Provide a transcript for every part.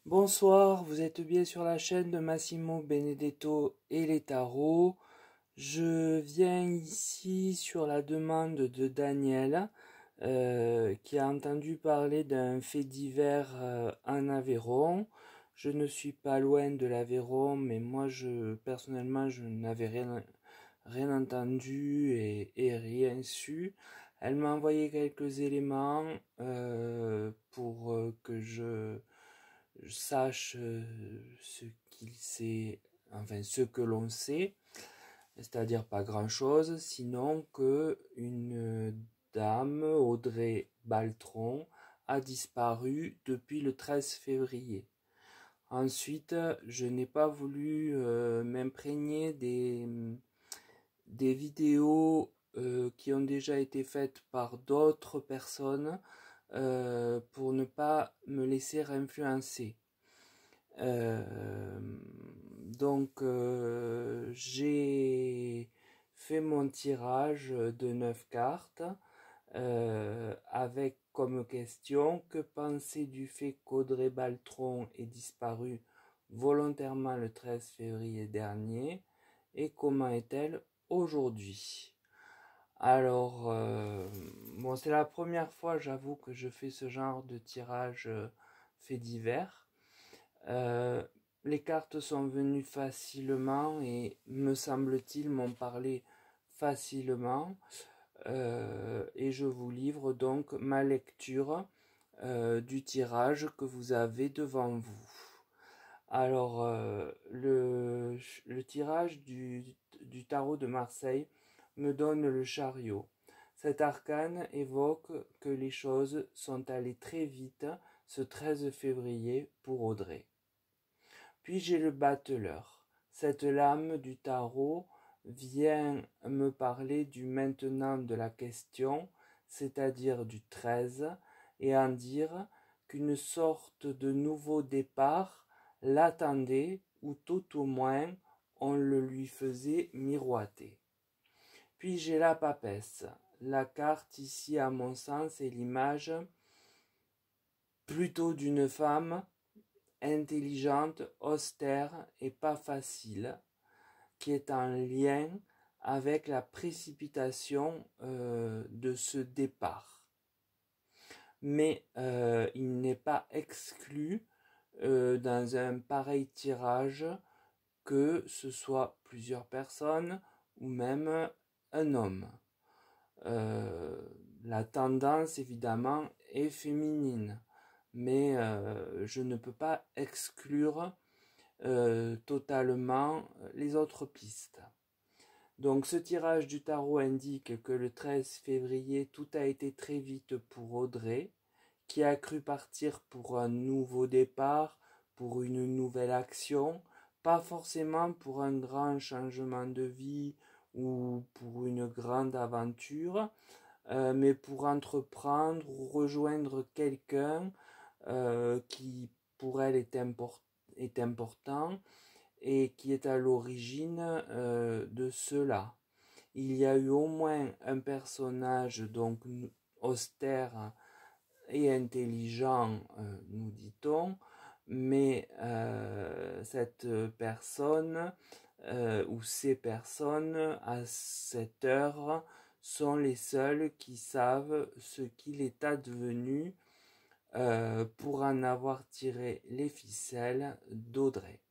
Bonsoir, vous êtes bien sur la chaîne de Massimo Benedetto et les tarots. Je viens ici sur la demande de Daniel, qui a entendu parler d'un fait divers en Aveyron. Je ne suis pas loin de l'Aveyron, mais moi personnellement je n'avais rien entendu et rien su. Elle m'a envoyé quelques éléments pour que je sache ce qu'il sait, enfin ce que l'on sait, c'est-à-dire pas grand-chose, sinon que une dame, Audrey Baltron, a disparu depuis le 13 février. Ensuite, je n'ai pas voulu m'imprégner des vidéos qui ont déjà été faites par d'autres personnes pour ne pas me laisser influencer. J'ai fait mon tirage de 9 cartes avec comme question: que penser du fait qu'Audrey Baltron ait disparu volontairement le 13 février dernier et comment est-elle aujourd'hui? Alors, bon, c'est la première fois, j'avoue, que je fais ce genre de tirage fait divers. Euh, les cartes sont venues facilement et, me semble-t-il, m'ont parlé facilement. Et je vous livre donc ma lecture du tirage que vous avez devant vous. Alors, le tirage du tarot de Marseille me donne le chariot. Cet arcane évoque que les choses sont allées très vite ce 13 février pour Audrey. Puis j'ai le battleur. Cette lame du tarot vient me parler du maintenant de la question, c'est-à-dire du 13, et en dire qu'une sorte de nouveau départ l'attendait, ou tout au moins on le lui faisait miroiter. Puis j'ai la papesse. La carte ici, à mon sens, est l'image plutôt d'une femme intelligente, austère et pas facile, qui est en lien avec la précipitation de ce départ. Mais il n'est pas exclu dans un pareil tirage que ce soit plusieurs personnes ou même un homme. La tendance évidemment est féminine, mais je ne peux pas exclure totalement les autres pistes. Donc ce tirage du tarot indique que le 13 février, tout a été très vite pour Audrey, qui a cru partir pour un nouveau départ, pour une nouvelle action, pas forcément pour un grand changement de vie ou pour une grande aventure, mais pour entreprendre ou rejoindre quelqu'un qui pour elle est important et qui est à l'origine de cela. Il y a eu au moins un personnage donc austère et intelligent, nous dit-on, mais cette personne ou ces personnes à cette heure sont les seuls qui savent ce qu'il est advenu pour en avoir tiré les ficelles d'Audrey.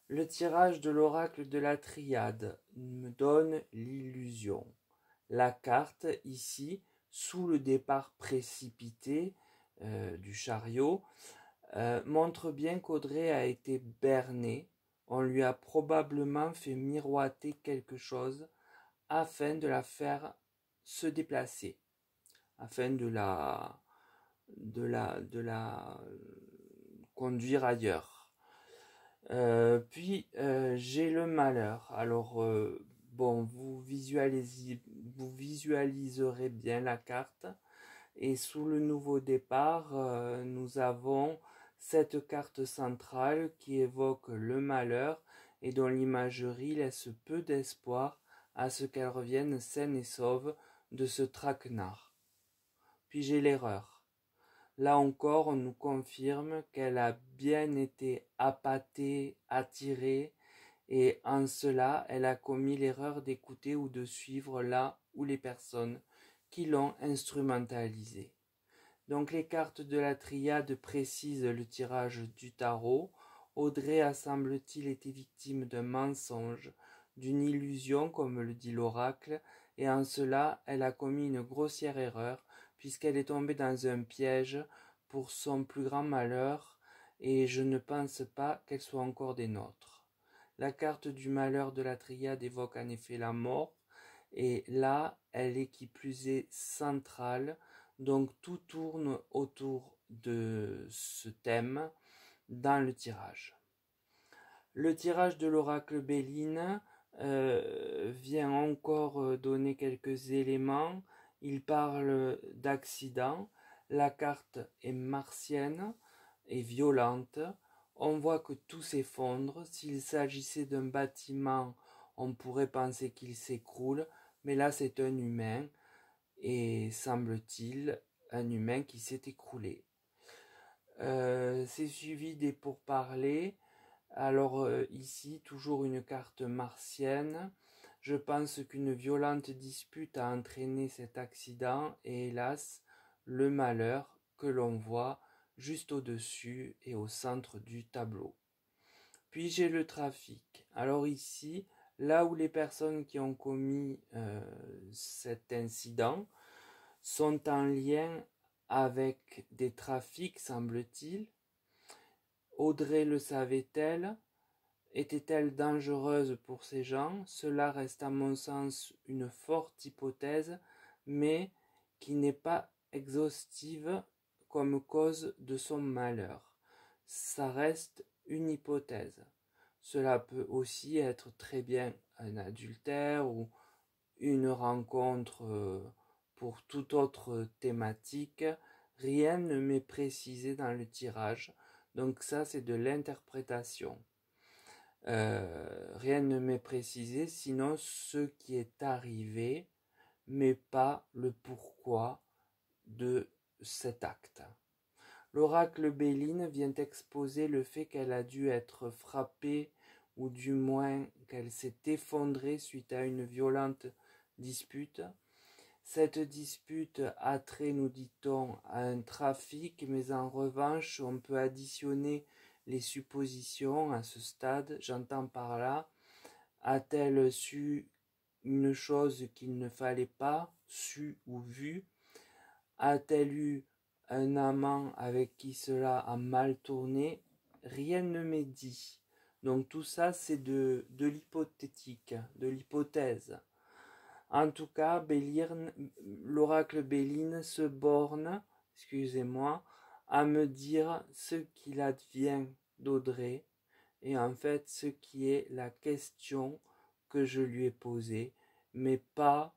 Le tirage de l'oracle de la triade me donne l'illusion. La carte, ici, sous le départ précipité du chariot, montre bien qu'Audrey a été bernée. On lui a probablement fait miroiter quelque chose afin de la faire se déplacer, afin de la conduire ailleurs. Puis j'ai le malheur. Alors bon, vous visualiserez bien la carte. Et sous le nouveau départ, nous avons cette carte centrale qui évoque le malheur et dont l'imagerie laisse peu d'espoir à ce qu'elle revienne saine et sauve de ce traquenard. Puis j'ai l'erreur. Là encore, on nous confirme qu'elle a bien été appâtée, attirée, et en cela, elle a commis l'erreur d'écouter ou de suivre là ou les personnes qui l'ont instrumentalisée. Donc les cartes de la triade précisent le tirage du tarot. Audrey a, semble-t-il, été victime d'un mensonge, d'une illusion, comme le dit l'oracle, et en cela, elle a commis une grossière erreur, puisqu'elle est tombée dans un piège pour son plus grand malheur, et je ne pense pas qu'elle soit encore des nôtres. La carte du malheur de la triade évoque en effet la mort, et là, elle est qui plus est centrale, donc tout tourne autour de ce thème dans le tirage. Le tirage de l'oracle Béline vient encore donner quelques éléments. Il parle d'accident. La carte est martienne et violente. On voit que tout s'effondre. S'il s'agissait d'un bâtiment, on pourrait penser qu'il s'écroule, mais là c'est un humain, et semble-t-il un humain qui s'est écroulé. C'est suivi des pourparlers. Alors ici, toujours une carte martienne. Je pense qu'une violente dispute a entraîné cet accident et hélas, le malheur que l'on voit juste au-dessus et au centre du tableau. Puis j'ai le trafic. Alors ici, là où les personnes qui ont commis cet incident sont en lien avec des trafics, semble-t-il. Audrey le savait-elle? Était-elle dangereuse pour ces gens? Cela reste à mon sens une forte hypothèse, mais qui n'est pas exhaustive comme cause de son malheur. Ça reste une hypothèse. Cela peut aussi être très bien un adultère ou une rencontre pour toute autre thématique. Rien ne m'est précisé dans le tirage, donc ça c'est de l'interprétation. Rien ne m'est précisé, sinon ce qui est arrivé, mais pas le pourquoi de cet acte. L'oracle Béline vient exposer le fait qu'elle a dû être frappée, ou du moins qu'elle s'est effondrée suite à une violente dispute. Cette dispute a trait, nous dit-on, à un trafic, mais en revanche, on peut additionner les suppositions à ce stade. J'entends par là, a-t-elle su une chose qu'il ne fallait pas, su ou vu? A-t-elle eu un amant avec qui cela a mal tourné? Rien ne m'est dit. Donc tout ça, c'est de l'hypothétique, de l'hypothèse. En tout cas, l'oracle Béline se borne, excusez-moi, à me dire ce qu'il advient d'Audrey, et en fait ce qui est la question que je lui ai posée, mais pas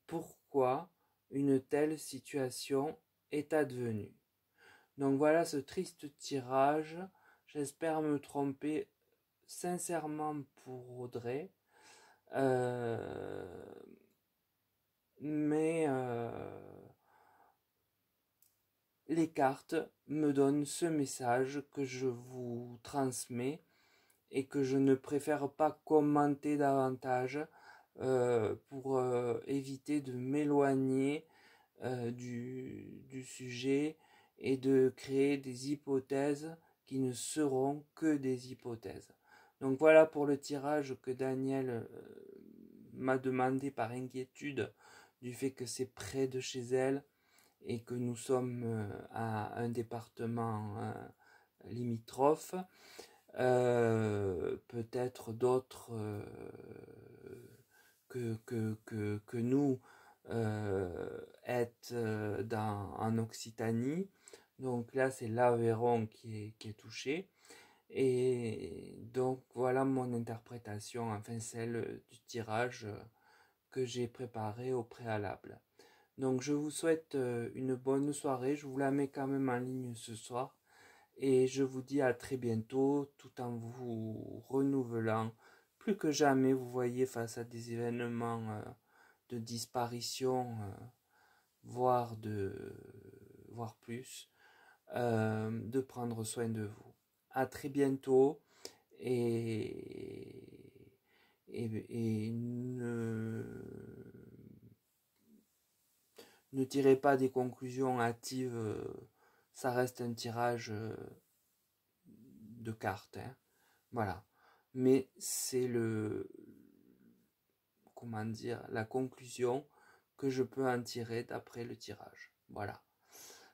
pourquoi une telle situation est advenue. Donc voilà ce triste tirage. J'espère me tromper sincèrement pour Audrey. Mais les cartes me donnent ce message que je vous transmets et que je ne préfère pas commenter davantage pour éviter de m'éloigner du sujet et de créer des hypothèses qui ne seront que des hypothèses. Donc voilà pour le tirage que Daniel m'a demandé par inquiétude du fait que c'est près de chez elle et que nous sommes à un département limitrophe. Peut-être d'autres que nous est en Occitanie. Donc là, c'est l'Aveyron qui est touché. Et donc voilà mon interprétation, enfin celle du tirage que j'ai préparé au préalable. Donc je vous souhaite une bonne soirée, je vous la mets quand même en ligne ce soir. Et je vous dis à très bientôt, tout en vous renouvelant. Plus que jamais, vous voyez, face à des événements de disparition, voire plus, de prendre soin de vous. À très bientôt et ne tirez pas des conclusions hâtives, ça reste un tirage de cartes, hein. Voilà. Mais c'est comment dire, la conclusion que je peux en tirer d'après le tirage. Voilà.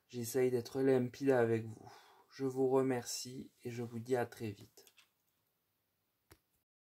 J'essaye d'être limpide avec vous. Je vous remercie et je vous dis à très vite.